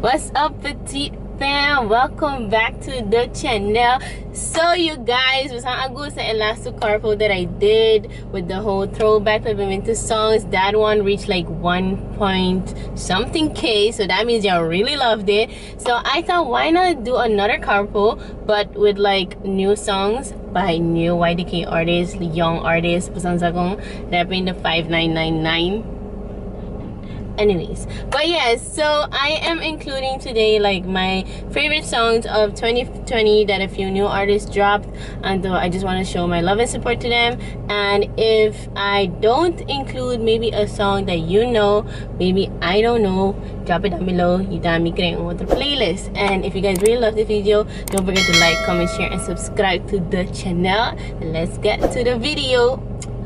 What's up, petite fam? Welcome back to the channel. So you guys, was on Agu sa Elasto Carpo that I did with the whole throwback of into songs. That one reached like 1 point something K, so that means y'all really loved it. So I thought, why not do another Carpo but with like new songs by new YDK artists, young artists, pesan sa kong rapping the 5999. Anyways, but yes, so I am including today like my favorite songs of 2020 that a few new artists dropped, and I just want to show my love and support to them. And if I don't include maybe a song that you know, maybe I don't know, drop it down below. You dami create on the playlist. And if you guys really love the video, don't forget to like, comment, share, and subscribe to the channel. And let's get to the video.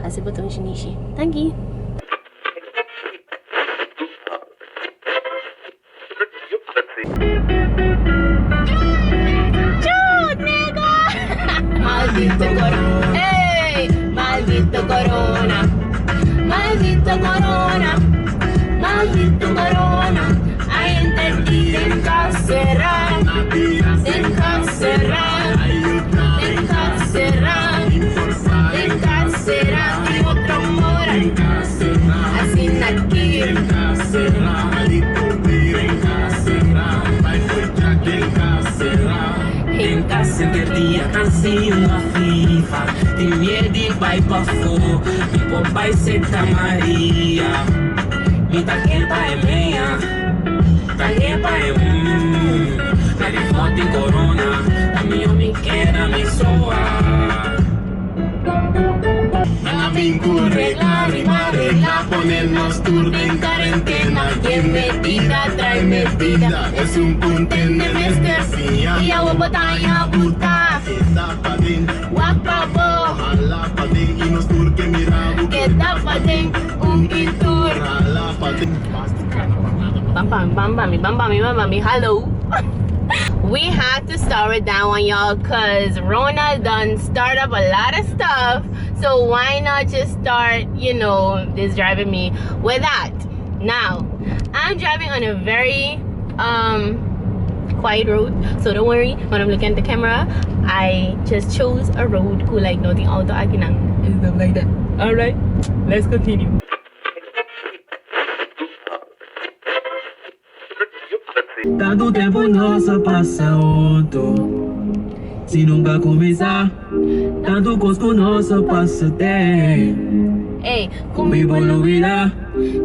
Hasibatong Shinishi. Thank you. Maldito corona, hey, maldito corona, maldito corona, maldito corona. Ay, entendí, encarcerar, encarcerar, encarcerar, encarcerar, y otro mora, así aquí, em casa dia cansinho a FIFA. Tem medo e vai pra fora. Meu pai Santa Maria. Me taquepa é meia. Taquepa é Na de foto e corona. A minha me quer, a me soa. Regla, rima, regla, ponernos turno en cuarentena. Quien metida trae metida, es un contender mercancía. Y agua botanya buta, guapabo, Hala pa din, inos tur que mirabo. kita pa din pintur. Hala pa din. Bambami, hello. We had to start with that one, y'all, because Rona done start up a lot of stuff. So why not just start, you know, this driving me with that. Now, I'm driving on a very quiet road, so don't worry when I'm looking at the camera. I just chose a road who like nothing auto aginang and stuff like that. Alright, let's continue. Tanto tempo nossa passa junto. Se nunca começar, tanto cosco nossa passa tempo. Hey, Comigo olvidar,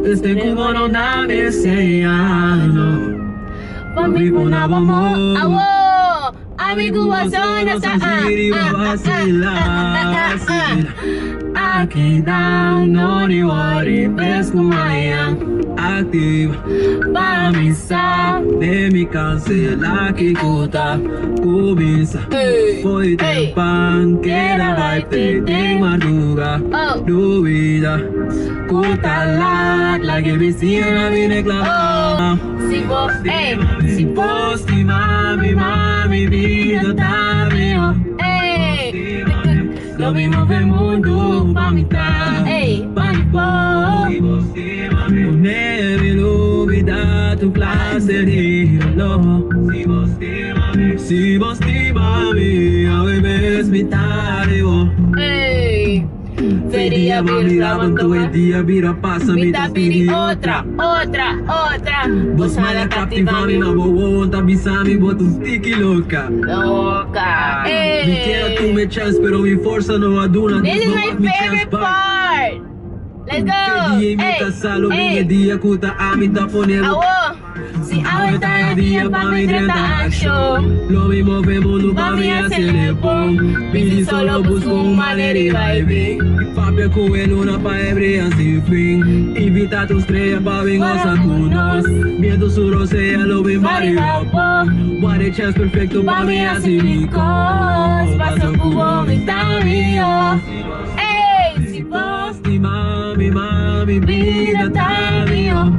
desde como não dá esse ano. Comigo na vamos. awo, amigo wasona sa Aqui down, no worry, pesco amanhã. Activa, para missa, de me cancela que cuta, começa. Foi tempo que ela vai ter, tem madruga, dúvida. Cuta lá que vizinha me reclama. Si Posti, mami, vida tá melhor. Lo mismo que el mundo pa' mitad, pa' mi po. Neve, novidade, tu clase de reloj. Si vos te mami, a veces mitad de vos. Feria miraban todo el día, vira pasa, Mita piri otra. Vos mala captiva, mi mabo, tá bisami, bota un tiki louca. Me queda tu me chance, pero mi fuerza no aduna. This is my favorite part. Let's go. Dia kuta amita ponemos. Awo, si ahorita el día pa' mi 30 action. Lo mismo vemos no pa' mi hacerle pom. Pidi solo busco un manera y baby. Papel con el luna pa' hebrea sin fin. Invita a tu estrella pa' vengosa con nos. Viendo su rosea lo ven mariposa. What a chance perfecto pa' mi asímicos. Paso cubo mi mío. Ey, si vos Y mami, vida está mío.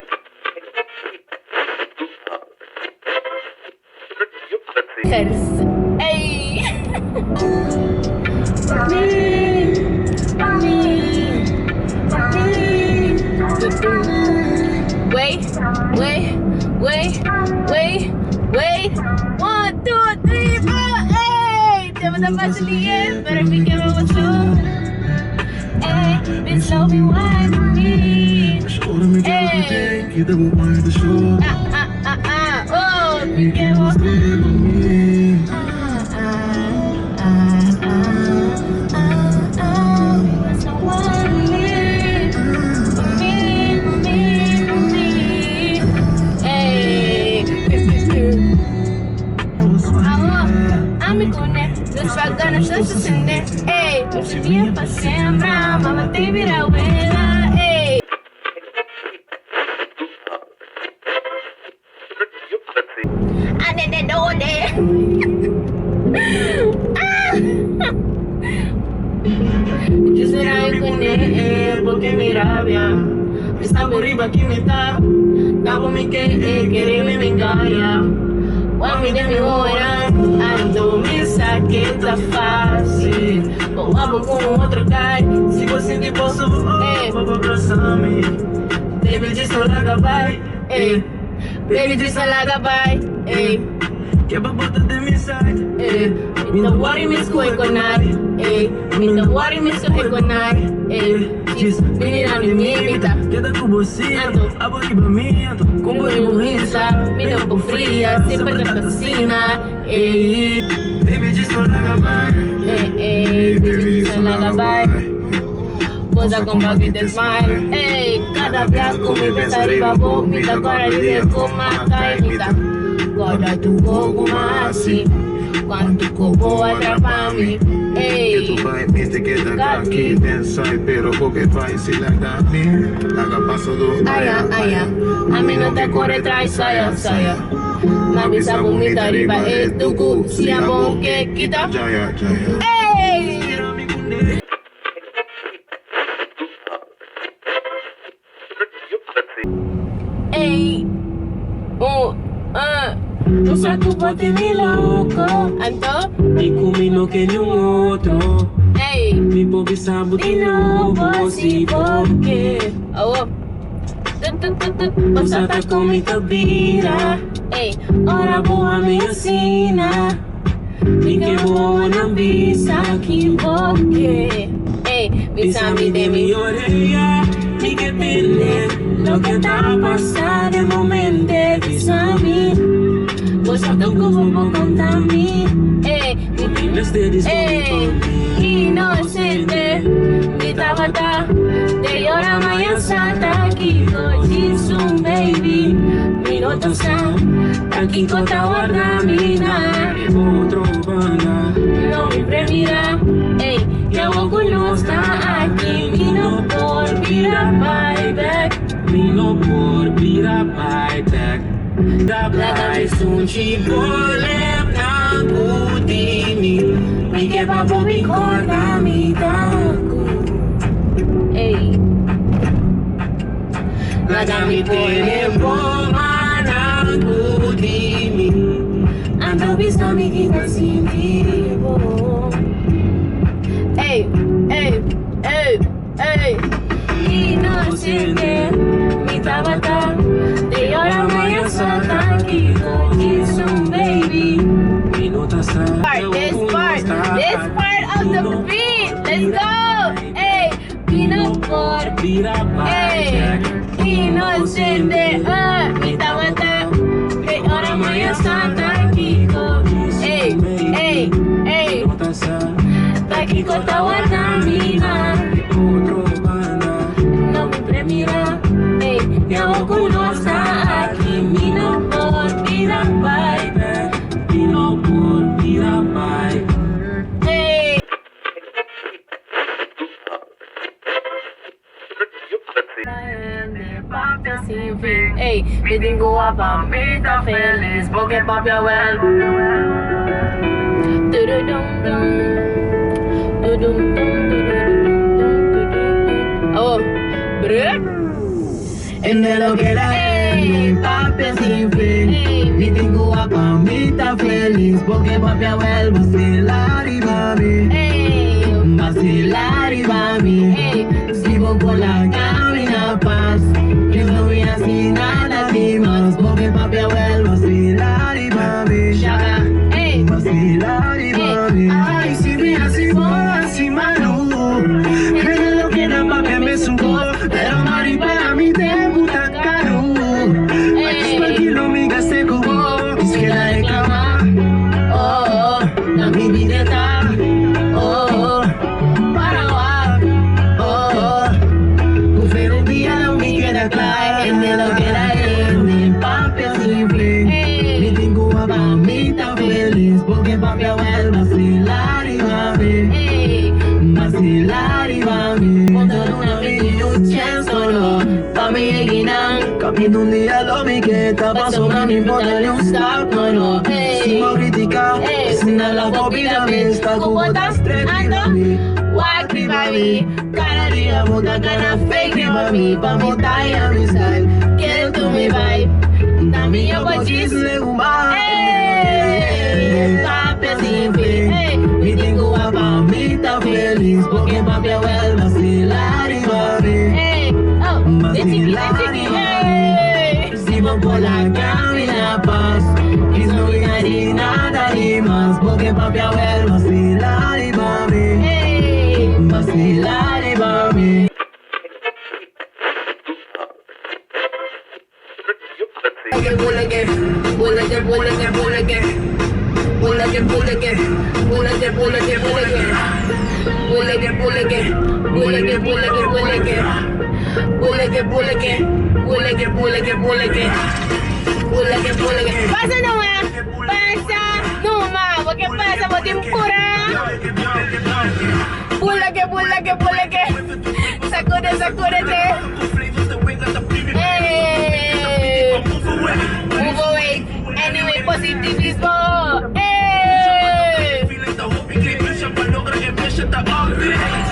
Ey. Wait. 1, 2, 3, 4. Hey, te vas a pasar bien, pero mi que me gustó. Hey, bitch, love me, why me? Hey. Oh, mi que me gustó. Ganas de ascender, ey, mucho tiempo siembra, mamá te mira abuela, ey. Yo seré con él, porque mi rabia está por arriba que me está, cabo me que me engaña. Mami de mi hora, ando me saqueta fácil. Vamos com outro guy. Se você te posso, vou abraçar-me. Baby, diz alaga vai, baby, diz alaga vai, que babota de mi side, me don't worry, me scoe con nada, me don't worry, me scoe con nada, diz, menina me imita, queda com você, abori pra mim, com boi burriça, me dá um fria, sempre na cocina, baby, diz alaga vai, baby, diz alaga vai. Posa con papita smile, ey, cada piaco mi pensa arriba vomita, agora vive com uma caimita. Agora tu fogo massi, quando cobo atrapami, ey. Que tu vai me te queda aqui dentro, pero porque vai se larga me, larga passo do aya, a mim não te corre traz saia. Mami essa bonita arriba é tucu, se a bom que quita, Jaya. ey. Ey, Tu saco bote mi louco, Anto, e comigo que nem outro. ey, Mi pobre sabe de novo, se porque oh, você tá com mi cabira. ey, Ora boa me ensina, e que boa não visa que porque ey, Bésame de mi orella y que tiene lo que está pasando de momento. Bésame, vos a tu como contra mí. ey, No estés inocente, mi tabata, de llora maya santa, kiko jisum baby, mi no tosa, aquí kota guardamina, Otro banda, no me premira, ey, ya voy no está aquí, mi no por vida, bye back. vino por vida by back. Dabei sun chibole na budini, mi que papo mi corda mi taku. Ey, Laga mi tempo manangu di mi. Ando visto mi kita sin vivo. ey, inocente, mi tabata, de llora maya santa, kiko jisum baby. This part of the beat, let's go, ey, vino por, ey, inocente, mi tabata, de llora maya santa, kiko, ey, Takiko tawadamina, no me premira, ey, ya voy no está aquí, mi no por vida, bye, Vino por vida by. ey. Ey, me digo a papita feliz porque papi abuelo. Oh, En lo que era él, papi sin fin. Mi tengo a pamita feliz porque papi vuelve a ser la mami. ey, vacilar y mami. Ey, Vivo por la camina paz, que no voy así nada ni más, porque papi vuelve a vacilar y mami. Shaka, ey, Vacilar y mami. Ay, si me así así mano, que no quiera papi me subo, pero mari para mí te puta caro. Aquí es kilo mi gaste cubo, es que la reclama. Oh, la mi vida está. Oh, para va. Oh, pero un día no me queda claro, en lo que era en el papi simple. ey, Mi tengo a mami tan feliz, porque papi vuelve a vacilar y mami. ey, Vacilar y mami. Montar una videocha solo, pa' mi eguinán. Camino un día lo mi que está paso, no me importa ni un stop, no, no. Si me critica, sin la copia me está cubotas tres mami. Wakri mami, cada día Puta cara fake mami, pa' mi talla mi style. quiero tu mi vibe. Dami yo pa' chisle humano. Ey, Papi simple. ey, Mi tengo a mamita feliz, porque papi vuelve a vacilar y mami. ey, oh, de chiqui, ey, Sigo por la camina paz, y no voy a ir nada ni más, porque papi vuelve a vacilar y mami. ey, Vacilar y mami. Pasa nomás, pasa nomás, porque pasa por tempura. Pula que, sacúdete. Hey, move away, anyway, positivismo. Hey,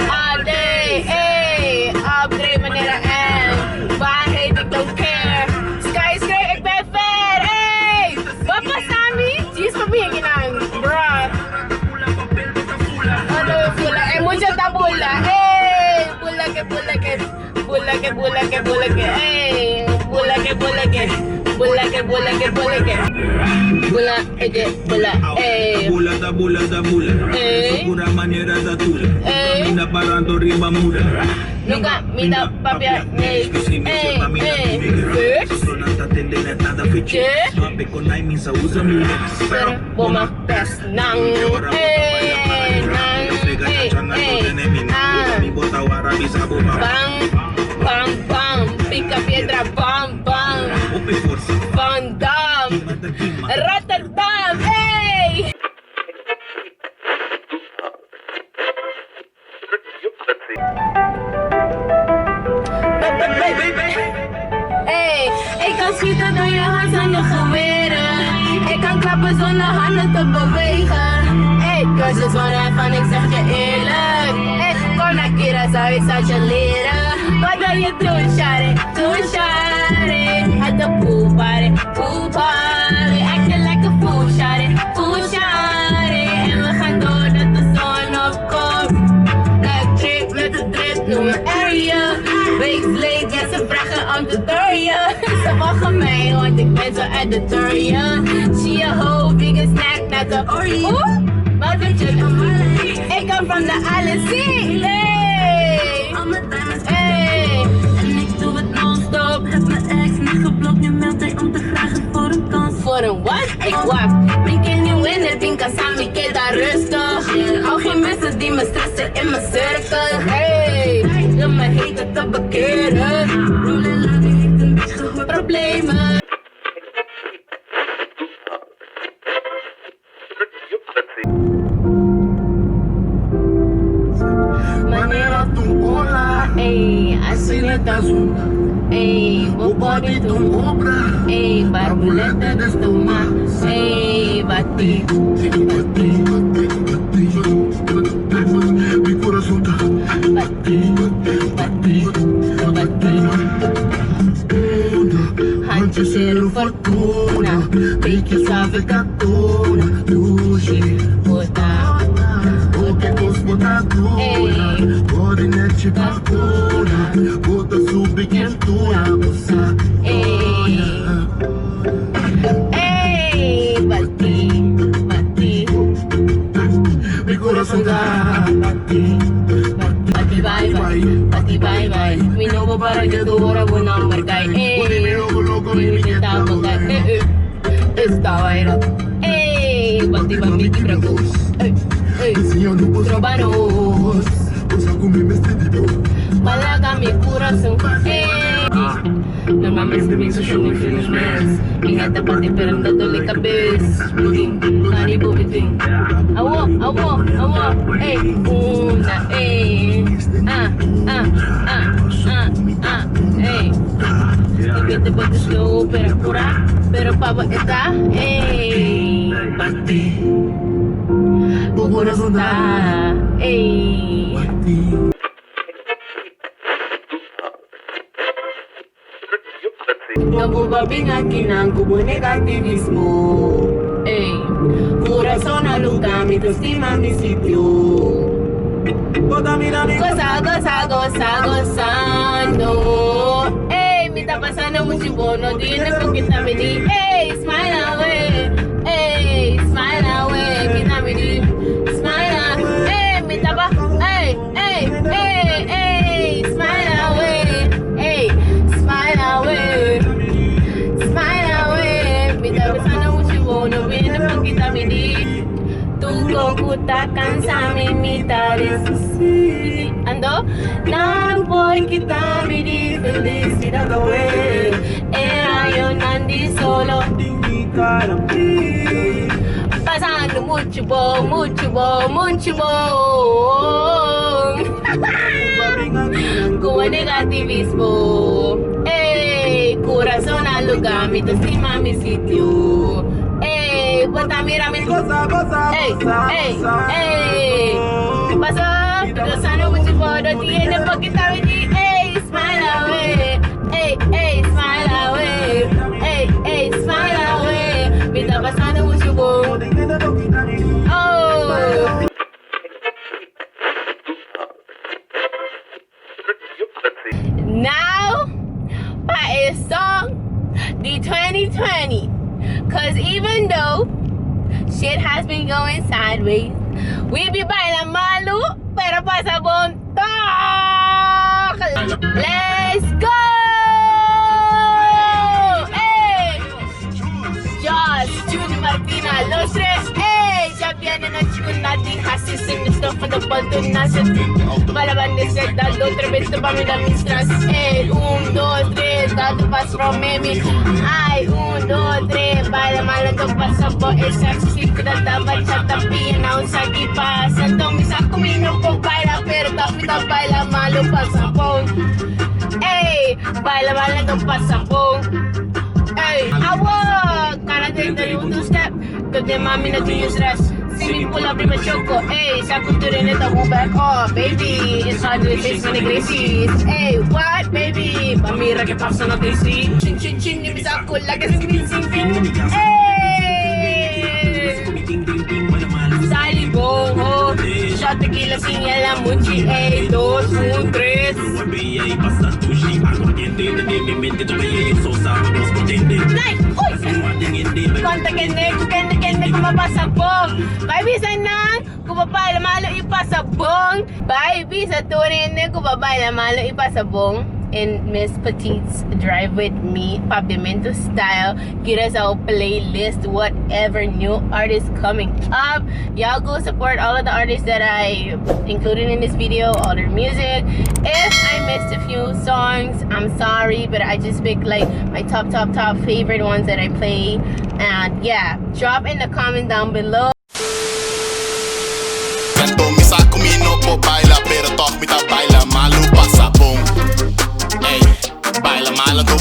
all day, hey, upgrade manera en, waarheid, ik don't care. Skyscraper, ik ben ver, hey, wat was Sammy? Jeez, pa bien ginang, bruh. Ano, pula, mucho tabula, hey, pula que, hey, pula que, hey, pula que, hey. Bula da bula, Ey. pura manera da tula. Ey. Mina parando riba mura. Nunca mina papia, hey, hey, hey. Sonata tendena nada feche. ¿Qué? No ape con ay misa usa mi Pero boma pes nang, hey, nang, hey, hey, ah. Mi bota wara bisa bomba. Pam, pica piedra, pam, Ope força. Van Damme, Rotterdam, hey. Hey, ik kan schieten door je hand aan je geweren. Ik kan klappen zonder handen te bewegen. Hey, cursus van ervan, ik zeg je eerlijk. Hey, kon een keer zou ik je leren. Wat wil je doen, shawty? Doen, shawty. At the pool party. Acting like a fool, shawty. En we gaan door dat de zon opkomt. Like trip met de drip, noem me area. Weeks late, ja ze vragen om te turien. Ze wachten mij, want ik ben zo editorial. Zie je hoe vegan snack naar de Oreo. Wat weet je dan? Ik kom van de LC. Hey. Hey. En ik doe het non-stop. Heb mijn ex niet geblokt, nu meldt hij om te vragen voor een kans. Voor een wat? Ik wap. Ik ken niet winnen, pinka samen, ik daar rustig. Al geen mensen die me stressen in mijn cirkel. Hey, wil me heten te bekeren. Roelela, die heeft een beetje gehoord. Problemen. Manera tu ola, Ey, así le sileta das. zuna. Ey, O body tu obra. Ey, barbulete de estuma. Ey, bati. Bati, mi corazón está. Bati. Handje zero fortuna. Beetje save katona. Dushi, puta. O que cosmo potadura, ordinete vacuna, bota sub quentura, moça. Bati, bati, Mi corazón da, bati, bati, bye bye. Mi nuovo para que tu hora buena marca. Esta vaina. Bati, bati, Trovanos. Malaga mi corazón. Normalmente me hizo show finish mess. Mi gata pati pero dándole cabeza. Maribo biting. Awo. Una, Y te puedes slow pero pura. Pero pavo está, Bati, tu corazón está, Nabubabing akin ang kubo negativismo. Corazón alung kami to si mami sitio. Gozando. Me está pasando mucho bono, tiene poquita mini. Smile away. Smile away. Kita mini. Smile away. Me está pa. Smile away. Smile away. Smile away. Me está pasando mucho bono, tiene poquita mini. Tu computa cansa mi mitad de ando nan por kita mi felicidad away. Era yo nandi solo pasando mucho bon como negativismo. Corazón alugami tu estima mi sitio. Bota mira mi cosa. Pasa, pero sano mucho bono, tiene poquita vení. Smile away. Smile away. Smile away. Me está pasando mucho bono. Now, by a song, the 2020. Cause even though shit has been going sideways, we be bailang malu, pero pasa bon talk. Let's go! Josh, Judy Martina, los tres, ya vienen a chula, dejaste sin esto for the button, nace. Para bandecer, dando otra vez tu familia mientras. 1, 2, 3, dando paso from me. Ay, 1, 2, 3, baila malo, tu pasa por el sexo, secreta, bachata, pina, un saki pasa. Entonces, a comer no puedo bailar, pero tapita baila malo, pasa por. Baila malo, tu pasa por. I walk, kind of take the little step, cause the mommy not to use rest. See me pull up in my choco, sa cultura neta, go back off, baby. It's hard to face many gracies. What, baby? Pamira que pasa no te see. Chin, ni me saco la que sin fin. Sally Boho, shot tequila, señala muchi. 2, 1, 3. Konta kene kumapasabong. Baby sana kumapala malo ipasabong. Baby sa turin kumapala malo ipasabong. In Miss Petite's Drive With Me, Pavimento Style. Get us our playlist, whatever new artists coming up. Y'all go support all of the artists that I included in this video, all their music. If I missed a few songs, I'm sorry, but I just picked like my top favorite ones that I play. And yeah, drop in the comment down below. Canto mi saco mi no po baila, pero talk mi ta baila malu pasabong. Baila malo tu